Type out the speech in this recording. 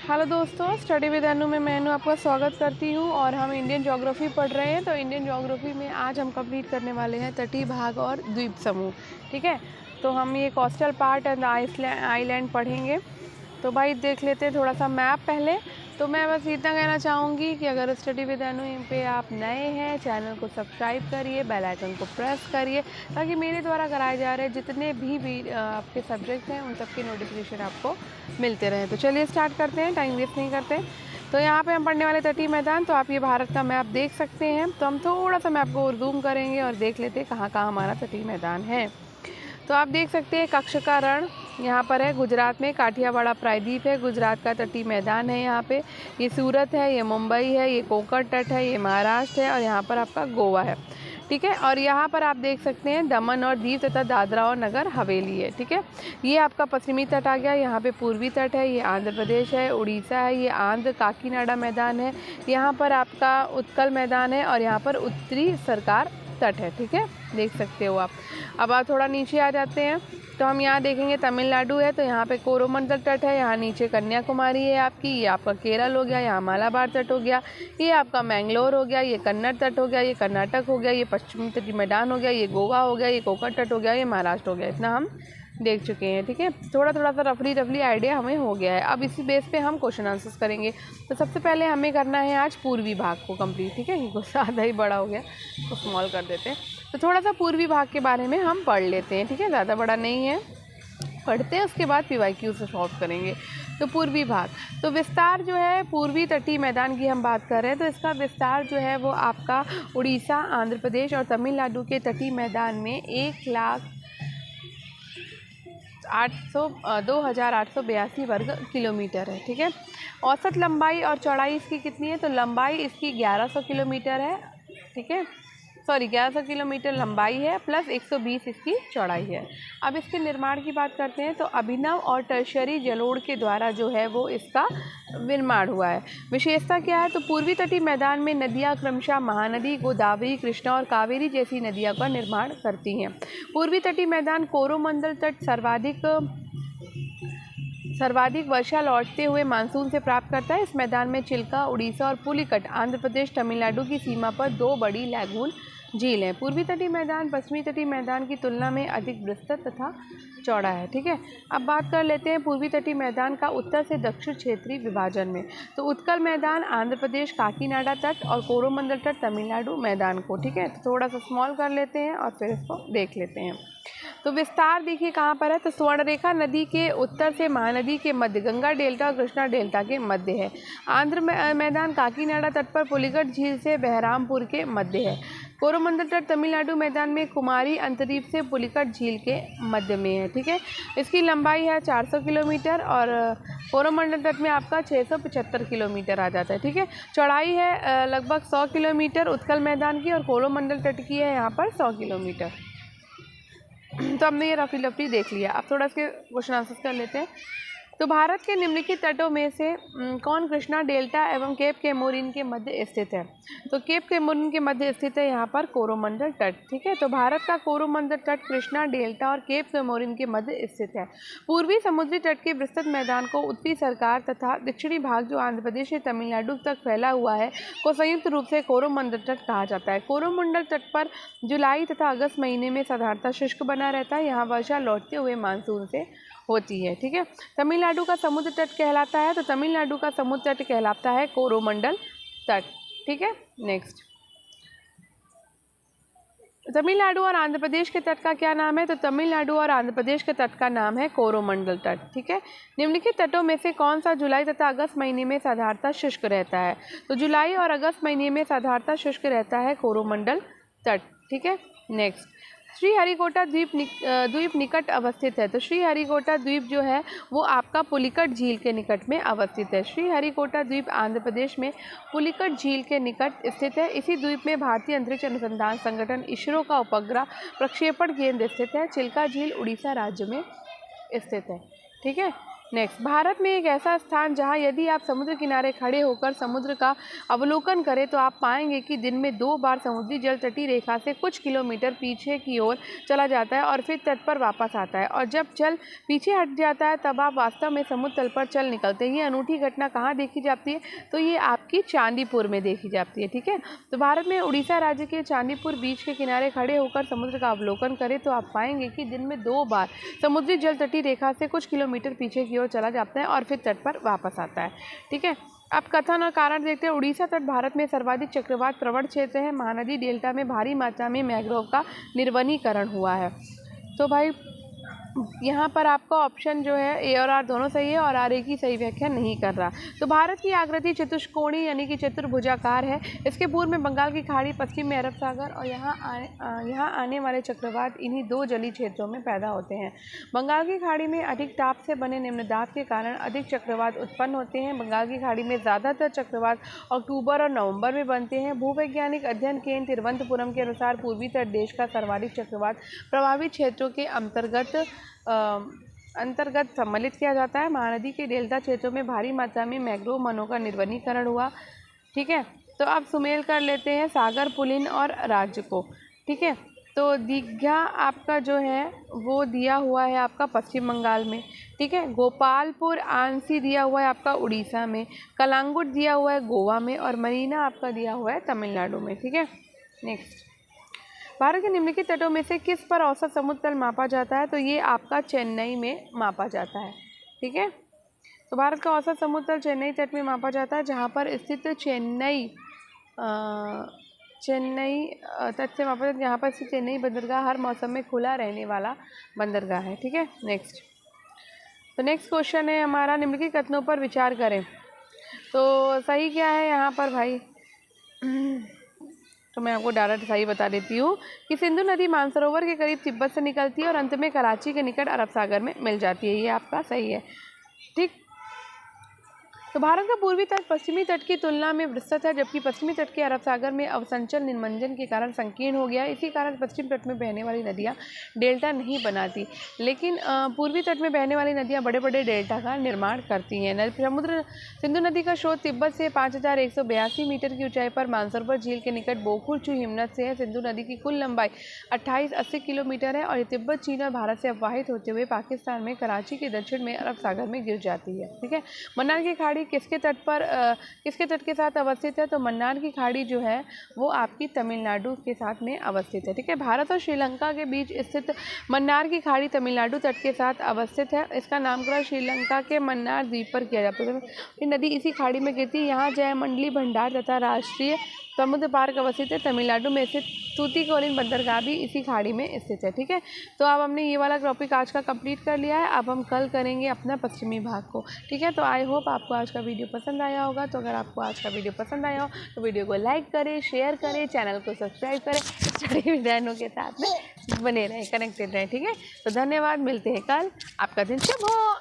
Hello दोस्तों, study with अनु में मैं अनु आपका स्वागत करती हूँ। और हम इंडियन ज्योग्राफी पढ़ रहे हैं। तो इंडियन ज्योग्राफी में आज हम कंप्लीट करने वाले हैं तटीय भाग और द्वीप समूह। ठीक है, तो हम ये कोस्टल पार्ट एंड आइलैंड पढ़ेंगे। तो भाई देख लेते हैं थोड़ा सा मैप पहले। तो मैं बस इतना कहना चाहूँगी कि अगर स्टडी विद अनु पे आप नए हैं, चैनल को सब्सक्राइब करिए, बेल आइकन को प्रेस करिए, ताकि मेरे द्वारा कराए जा रहे जितने भी आपके सब्जेक्ट हैं उन सबके नोटिफिकेशन आपको मिलते रहें। तो चलिए स्टार्ट करते हैं, टाइम वेस्ट नहीं करते। तो यहाँ पे हम पढ़ने वाले तटीय मैदान। तो आप ये भारत का मैप देख सकते हैं। तो हम थोड़ा सा मैप को जूम करेंगे और देख लेते हैं कहाँ कहाँ हमारा तटीय मैदान है। तो आप देख सकते हैं कच्छ का रण यहाँ पर है, गुजरात में काठियावाड़ प्रायद्वीप है, गुजरात का तटीय मैदान है। यहाँ पे ये सूरत है, ये मुंबई है, ये कोंकण तट है, ये महाराष्ट्र है और यहाँ पर आपका गोवा है। ठीक है, और यहाँ पर आप देख सकते हैं दमन और दीव तथा दादरा और नगर हवेली है। ठीक है, ये आपका पश्चिमी तट आ गया। यहाँ पे पूर्वी तट है, ये आंध्र प्रदेश है, उड़ीसा है, ये आंध्र काकीनाडा मैदान है, यहाँ पर आपका उत्कल मैदान है और यहाँ पर उत्तरी सरकार तट है। ठीक है, देख सकते हो आप। अब आप थोड़ा नीचे आ जाते हैं तो हम यहाँ देखेंगे तमिलनाडु है। तो यहाँ पे कोरोमंडल तट है, यहाँ नीचे कन्याकुमारी है आपकी, ये आपका केरल हो गया, यहाँ मालाबार तट हो गया, ये आपका मैंगलोर हो गया, ये कन्नड़ तट हो गया, ये कर्नाटक हो गया, ये पश्चिमी तटीय मैदान हो गया, ये गोवा हो गया, ये कोंकण तट हो गया, ये महाराष्ट्र हो गया। इतना हम देख चुके हैं। ठीक है, थोड़ा थोड़ा सा रफली आइडिया हमें हो गया है। अब इसी बेस पे हम क्वेश्चन आंसर्स करेंगे। तो सबसे पहले हमें करना है आज पूर्वी भाग को कंप्लीट। ठीक है, ये गुस्सा आधा ही बड़ा हो गया तो स्मॉल कर देते हैं। तो थोड़ा सा पूर्वी भाग के बारे में हम पढ़ लेते हैं। ठीक है, ज़्यादा बड़ा नहीं है, पढ़ते हैं उसके बाद PYQ से सॉल्व करेंगे। तो पूर्वी भाग, तो विस्तार जो है पूर्वी तटीय मैदान की हम बात कर रहे हैं। तो इसका विस्तार जो है वो आपका उड़ीसा, आंध्र प्रदेश और तमिलनाडु के तटीय मैदान में 1,2882 वर्ग किलोमीटर है। ठीक है, औसत लंबाई और चौड़ाई इसकी कितनी है? तो लंबाई इसकी 1100 किलोमीटर है। ठीक है, 1100 किलोमीटर लंबाई है प्लस 120 इसकी चौड़ाई है। अब इसके निर्माण की बात करते हैं। तो अभिनव और टर्शियरी जलोढ़ के द्वारा जो है वो इसका निर्माण हुआ है। विशेषता क्या है? तो पूर्वी तटीय मैदान में नदियाँ क्रमशः महानदी, गोदावरी, कृष्णा और कावेरी जैसी नदियों का निर्माण करती हैं। पूर्वी तटीय मैदान कोरोमंडल तट सर्वाधिक वर्षा लौटते हुए मानसून से प्राप्त करता है। इस मैदान में चिल्का, उड़ीसा और पुलिकट आंध्र प्रदेश तमिलनाडु की सीमा पर 2 बड़ी लैगून झील है। पूर्वी तटीय मैदान पश्चिमी तटीय मैदान की तुलना में अधिक विस्तृत तथा चौड़ा है। ठीक है, अब बात कर लेते हैं पूर्वी तटीय मैदान का उत्तर से दक्षिण क्षेत्रीय विभाजन में। तो उत्कल मैदान आंध्र प्रदेश काकीनाडा तट और कोरोमंडल तट तमिलनाडु मैदान को। ठीक है, तो थोड़ा सा स्मॉल कर लेते हैं और फिर इसको देख लेते हैं। तो विस्तार देखिए कहाँ पर है। तो स्वर्णरेखा नदी के उत्तर से महानदी के मध्य, गंगा डेल्टा और कृष्णा डेल्टा के मध्य है। आंध्र मैदान काकीनाडा तट पर पुलिकट झील से बहरामपुर के मध्य है। कोरोमंडल तट तमिलनाडु मैदान में कुमारी अंतरीप से पुलिकट झील के मध्य में है। ठीक है, इसकी लंबाई है 400 किलोमीटर और कोरोमंडल तट में आपका 675 किलोमीटर आ जाता है। ठीक है, चौड़ाई है लगभग 100 किलोमीटर उत्कल मैदान की और कोरोमंडल तट की है यहाँ पर 100 किलोमीटर। तो हमने ये रफली देख लिया। अब थोड़ा इसके क्वेश्चन आंसर्स कर लेते हैं। तो भारत के निम्नलिखित तटों में से कौन कृष्णा डेल्टा एवं केप कैमोरिन के मध्य स्थित है? तो केप कैमोरिन के मध्य स्थित है यहाँ पर कोरोमंडल तट। ठीक है, तो भारत का कोरोमंडल तट कृष्णा डेल्टा और केप कैमोरिन के मध्य स्थित है। पूर्वी समुद्री तट के विस्तृत मैदान को उत्तरी सरकार तथा दक्षिणी भाग जो आंध्र प्रदेश से तमिलनाडु तक फैला हुआ है को संयुक्त रूप से कोरोमंडल तट कहा जाता है। कोरोमंडल तट पर जुलाई तथा अगस्त महीने में साधारणतः शुष्क बना रहता है। यहाँ वर्षा लौटते हुए मानसून से होती है। ठीक है, तमिलनाडु का समुद्र तट कहलाता है। तो तमिलनाडु का समुद्र तट कहलाता है कोरोमंडल तट। ठीक है, नेक्स्ट, तमिलनाडु और आंध्र प्रदेश के तट का क्या नाम है? तो तमिलनाडु और आंध्र प्रदेश के तट का नाम है कोरोमंडल तट। ठीक है, निम्नलिखित तटों में से कौन सा जुलाई तथा अगस्त महीने में साधारणतः शुष्क रहता है? तो जुलाई और अगस्त महीने में साधारणतः शुष्क रहता है कोरोमंडल तट। ठीक है, नेक्स्ट, श्रीहरिकोटा द्वीप निकट अवस्थित है। तो श्रीहरिकोटा द्वीप जो है वो आपका पुलिकट झील के निकट में अवस्थित है। श्रीहरिकोटा द्वीप आंध्र प्रदेश में पुलिकट झील के निकट स्थित है। इसी द्वीप में भारतीय अंतरिक्ष अनुसंधान संगठन इसरो का उपग्रह प्रक्षेपण केंद्र स्थित है। चिल्का झील उड़ीसा राज्य में स्थित है। ठीक है, नेक्स्ट, भारत में एक ऐसा स्थान जहां यदि आप समुद्र किनारे खड़े होकर समुद्र का अवलोकन करें तो आप पाएंगे कि दिन में 2 बार समुद्री जल तटीय रेखा से कुछ किलोमीटर पीछे की ओर चला जाता है और फिर तट पर वापस आता है, और जब जल पीछे हट जाता है तब आप वास्तव में समुद्र तल पर चल निकलते हैं। ये अनूठी घटना कहाँ देखी जाती है? तो ये आपकी चांदीपुर में देखी जाती है। ठीक है, तो भारत में उड़ीसा राज्य के चांदीपुर बीच के किनारे खड़े होकर समुद्र का अवलोकन करें तो आप पाएंगे कि दिन में 2 बार समुद्री जल तटीय रेखा से कुछ किलोमीटर पीछे की ओर चला जाता है और फिर तट पर वापस आता है। ठीक है, अब कथन और कारण देखते हैं। उड़ीसा तट भारत में सर्वाधिक चक्रवात प्रवण क्षेत्र है। महानदी डेल्टा में भारी मात्रा में मैंग्रोव का निर्वनीकरण हुआ है। तो भाई यहाँ पर आपका ऑप्शन जो है ए और आर दोनों सही है, और आर ए की सही व्याख्या नहीं कर रहा। तो भारत की आकृति चतुष्कोणीय यानी कि चतुर्भुजाकार है। इसके पूर्व में बंगाल की खाड़ी, पश्चिम में अरब सागर, और यहाँ आने वाले चक्रवात इन्हीं 2 जलीय क्षेत्रों में पैदा होते हैं। बंगाल की खाड़ी में अधिक ताप से बने निम्नदाब के कारण अधिक चक्रवात उत्पन्न होते हैं। बंगाल की खाड़ी में ज़्यादातर चक्रवात अक्टूबर और नवंबर में बनते हैं। भूवैज्ञानिक अध्ययन केंद्र तिरुवनंतपुरम के अनुसार पूर्वी तट देश का सर्वाधिक चक्रवात प्रभावित क्षेत्रों के अंतर्गत सम्मिलित किया जाता है। महानदी के डेल्टा क्षेत्रों में भारी मात्रा में मैंग्रोव वनों का निर्वनीकरण हुआ। ठीक है, तो अब सुमेल कर लेते हैं सागर, पुलिन और राज्य को। ठीक है, तो दीघा आपका जो है वो दिया हुआ है आपका पश्चिम बंगाल में। ठीक है, गोपालपुर आंसी दिया हुआ है आपका उड़ीसा में, कलांगुट दिया हुआ है गोवा में, और मरीना आपका दिया हुआ है तमिलनाडु में। ठीक है, नेक्स्ट, भारत के निम्नलिखित तटों में से किस पर औसत समुद्र तल मापा जाता है? तो ये आपका चेन्नई में मापा जाता है। ठीक है, तो भारत का औसत समुद्र तल चेन्नई तट में मापा जाता है, जहाँ पर स्थित चेन्नई तट से मापा जाता है, जहाँ पर स्थित चेन्नई बंदरगाह हर मौसम में खुला रहने वाला बंदरगाह है। ठीक है, नेक्स्ट, तो नेक्स्ट क्वेश्चन है हमारा, निम्नलिखित कथनों पर विचार करें। तो सही क्या है यहाँ पर भाई? तो मैं आपको डायरेक्ट सही बता देती हूँ कि सिंधु नदी मानसरोवर के करीब तिब्बत से निकलती है और अंत में कराची के निकट अरब सागर में मिल जाती है। ये आपका सही है। ठीक, तो भारत का पूर्वी तट पश्चिमी तट की तुलना में विस्तृत है, जबकि पश्चिमी तट के अरब सागर में अवसंचल निमज्जन के कारण संकीर्ण हो गया है। इसी कारण पश्चिम तट में बहने वाली नदियाँ डेल्टा नहीं बनाती, लेकिन पूर्वी तट में बहने वाली नदियाँ बड़े बड़े डेल्टा का निर्माण करती हैं। सिंधु नदी का स्रोत तिब्बत से 5182 मीटर की ऊंचाई पर मानसरोवर झील के निकट बोखुरचू हिमनद से है। सिंधु नदी की कुल लंबाई 2880 किलोमीटर है और ये तिब्बत, चीन और भारत से अववाहित होते हुए पाकिस्तान में कराची के दक्षिण में अरब सागर में गिर जाती है। ठीक है, मन्नार की खाड़ी किसके तट के साथ अवस्थित है? तो मन्नार की खाड़ी जो है वो आपकी तमिलनाडु के साथ में अवस्थित है। ठीक है, भारत और श्रीलंका के बीच स्थित मन्नार की खाड़ी तमिलनाडु तट के साथ अवस्थित है। इसका नामकरण श्रीलंका के मन्नार द्वीप पर किया जाता है। ये नदी इसी खाड़ी में गिरती है। यहाँ जयमंडली भंडार तथा राष्ट्रीय समुद्र पार्क अवस्थित है। तमिलनाडु में स्थित तूतीकोरिन बंदरगाह भी इसी खाड़ी में स्थित है। ठीक है, तो अब हमने ये वाला टॉपिक आज का कंप्लीट कर लिया है। अब हम कल करेंगे अपना पश्चिमी भाग को। ठीक है, तो आई होप आपको आज का वीडियो पसंद आया होगा। तो अगर आपको आज का वीडियो पसंद आया हो तो वीडियो को लाइक करें, शेयर करें, चैनल को सब्सक्राइब करें, स्टडी विद राइनो के साथ में बने रहें, कनेक्टेड रहें। ठीक है, तो धन्यवाद, मिलते हैं कल। आपका दिन शुभ हो।